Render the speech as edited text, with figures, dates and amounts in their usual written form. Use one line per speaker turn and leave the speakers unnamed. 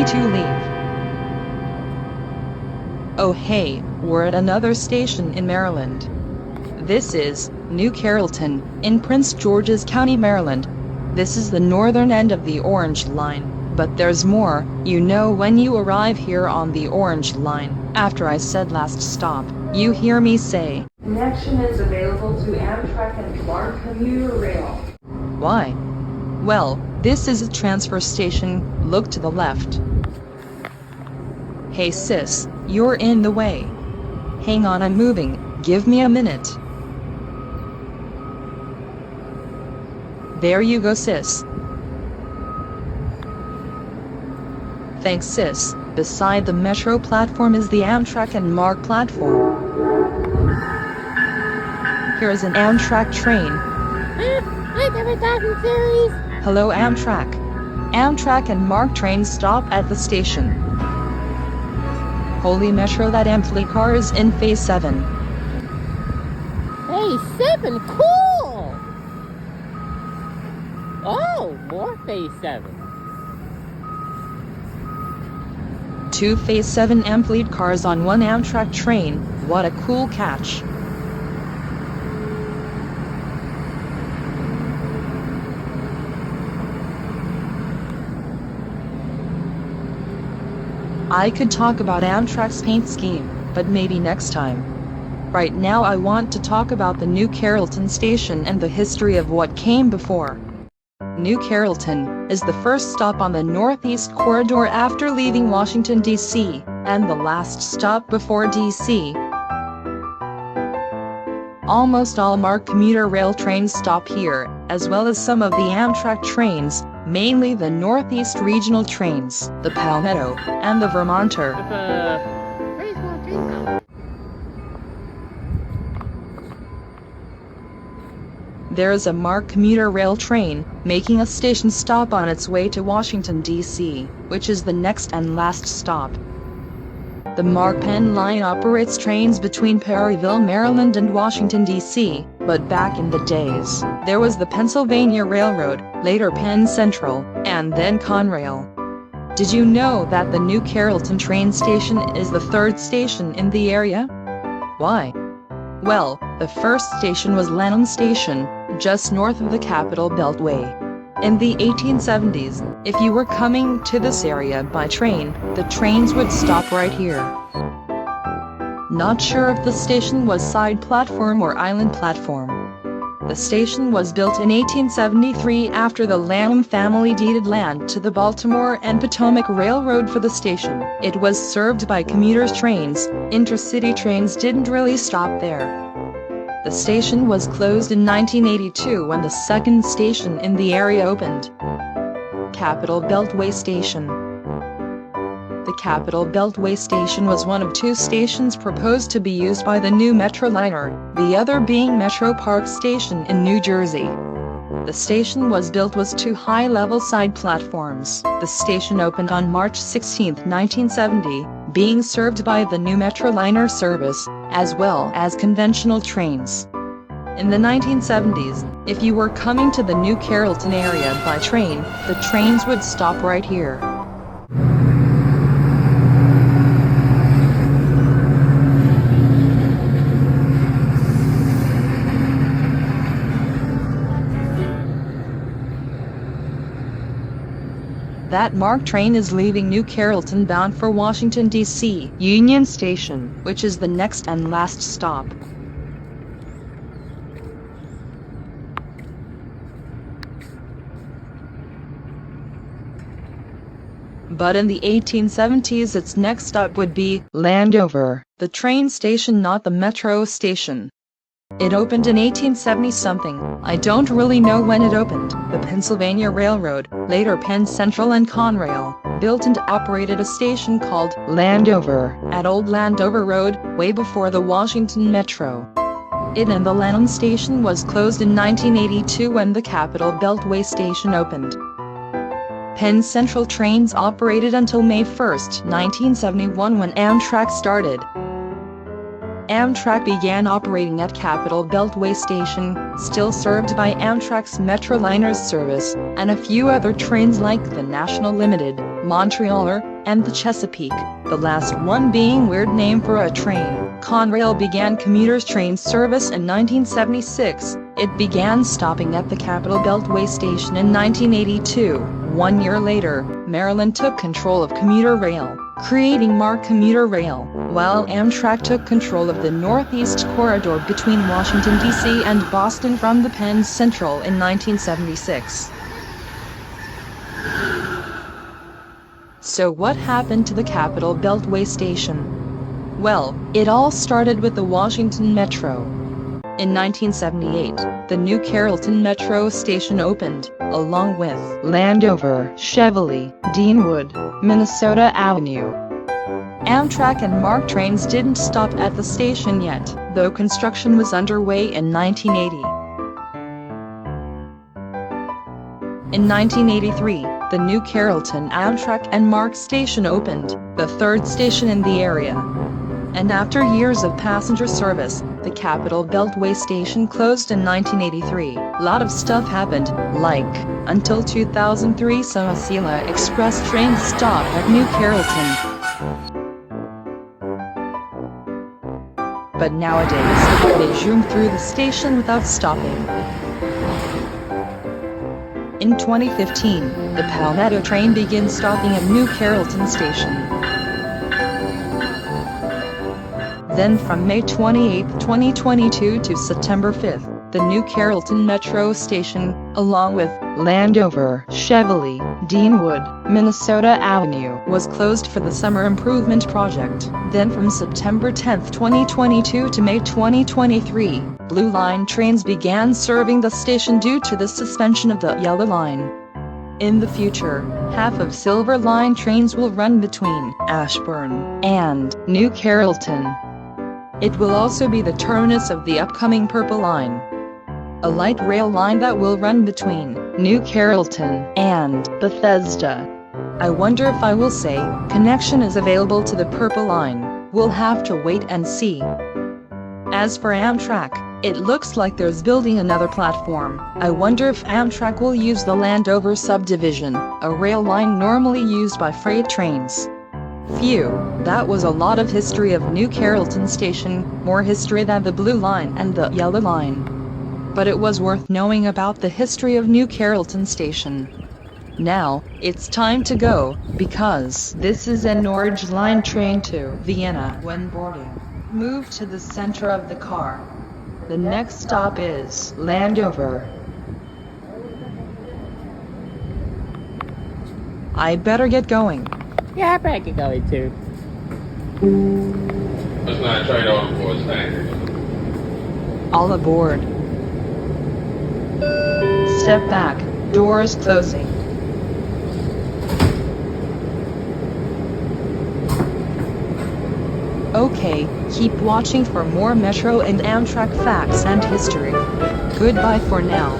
to leave. Oh hey, we're at another station in Maryland. This is New Carrollton, in Prince George's County, Maryland. This is the northern end of the Orange Line, but there's more. You know, when you arrive here on the Orange Line, after I said last stop, you hear me say,
"Connection is available to Amtrak and Clark commuter rail."
Why? Well, this is a transfer station. Look to the left. Hey sis, you're in the way. Hang on, I'm moving. Give me a minute. There you go, sis. Thanks, sis. Beside the metro platform is the Amtrak and MARC platform. Here is an Amtrak train.
I never talking series.
Hello, Amtrak. Amtrak and MARC trains stop at the station. Holy Metro, that empty car is in Phase 7.
Phase 7, cool! Oh, more Phase 7.
2 Phase 7 emptied cars on one Amtrak train. What a cool catch. I could talk about Amtrak's paint scheme, but maybe next time. Right now I want to talk about the New Carrollton station and the history of what came before. New Carrollton is the first stop on the Northeast Corridor after leaving Washington, D.C., and the last stop before D.C. Almost all MARC commuter rail trains stop here, as well as some of the Amtrak trains, mainly the Northeast Regional trains, the Palmetto, and the Vermonter. There is a MARC commuter rail train, making a station stop on its way to Washington, D.C., which is the next and last stop. The MARC Penn line operates trains between Perryville, Maryland and Washington, D.C., but back in the days, there was the Pennsylvania Railroad, later Penn Central, and then Conrail. Did you know that the New Carrollton train station is the third station in the area? Why? Well, the first station was Lanham Station, just north of the Capitol Beltway. In the 1870s, if you were coming to this area by train, the trains would stop right here. Not sure if the station was side platform or island platform. The station was built in 1873 after the Lanham family deeded land to the Baltimore and Potomac Railroad for the station. It was served by commuters trains. Intercity trains didn't really stop there. The station was closed in 1982 when the second station in the area opened. Capitol Beltway Station. The Capitol Beltway Station was one of 2 stations proposed to be used by the new Metroliner, the other being Metro Park Station in New Jersey. The station was built with 2 high-level side platforms. The station opened on March 16, 1970, being served by the new Metroliner service, as well as conventional trains. In the 1970s, if you were coming to the New Carrollton area by train, the trains would stop right here. That MARC train is leaving New Carrollton bound for Washington, D.C. Union Station, which is the next and last stop. But in the 1870s its next stop would be Landover, the train station, not the metro station. It opened in 1870-something, I don't really know when it opened. The Pennsylvania Railroad, later Penn Central and Conrail, built and operated a station called Landover at Old Landover Road, way before the Washington Metro. It and the Lanham Station was closed in 1982 when the Capitol Beltway Station opened. Penn Central trains operated until May 1, 1971 when Amtrak started. Amtrak began operating at Capitol Beltway Station, still served by Amtrak's Metroliners service, and a few other trains like the National Limited, Montrealer, and the Chesapeake, the last one being weird name for a train. Conrail began commuters train service in 1976. It began stopping at the Capital Beltway station in 1982. 1 year later, Maryland took control of commuter rail, creating MARC commuter rail, while Amtrak took control of the Northeast Corridor between Washington, D.C. and Boston from the Penn Central in 1976. So what happened to the Capital Beltway station? Well, it all started with the Washington Metro. In 1978, the new Carrollton Metro station opened, along with Landover, Cheveley, Deanwood, Minnesota Avenue. Amtrak and MARC trains didn't stop at the station yet, though construction was underway in 1980. In 1983, the new Carrollton Amtrak and MARC station opened, the third station in the area. And after years of passenger service, the Capital Beltway station closed in 1983. Lot of stuff happened, like, until 2003 some Acela Express trains stopped at New Carrollton. But nowadays, they zoom through the station without stopping. In 2015, the Wmata train began stopping at New Carrollton station. Then from May 28, 2022 to September 5, the new Carrollton Metro station, along with Landover, Cheveley, Deanwood, Minnesota Avenue, was closed for the summer improvement project. Then from September 10, 2022 to May 2023, Blue Line trains began serving the station due to the suspension of the Yellow Line. In the future, half of Silver Line trains will run between Ashburn and New Carrollton. It will also be the terminus of the upcoming Purple Line, a light rail line that will run between New Carrollton and Bethesda. I wonder if I will say connection is available to the Purple Line. We'll have to wait and see. As for Amtrak, it looks like there's building another platform. I wonder if Amtrak will use the Landover subdivision, a rail line normally used by freight trains. Phew, that was a lot of history of New Carrollton station, more history than the Blue Line and the Yellow Line. But it was worth knowing about the history of New Carrollton station. Now, it's time to go, because this is an Orange Line train to Vienna. When boarding, move to the center of the car. The next stop is Landover. I better get going.
Yeah, I better get going too.
Let's not trade over for a snack.
All aboard. Step back, doors closing. Okay, keep watching for more Metro and Amtrak facts and history. Goodbye for now.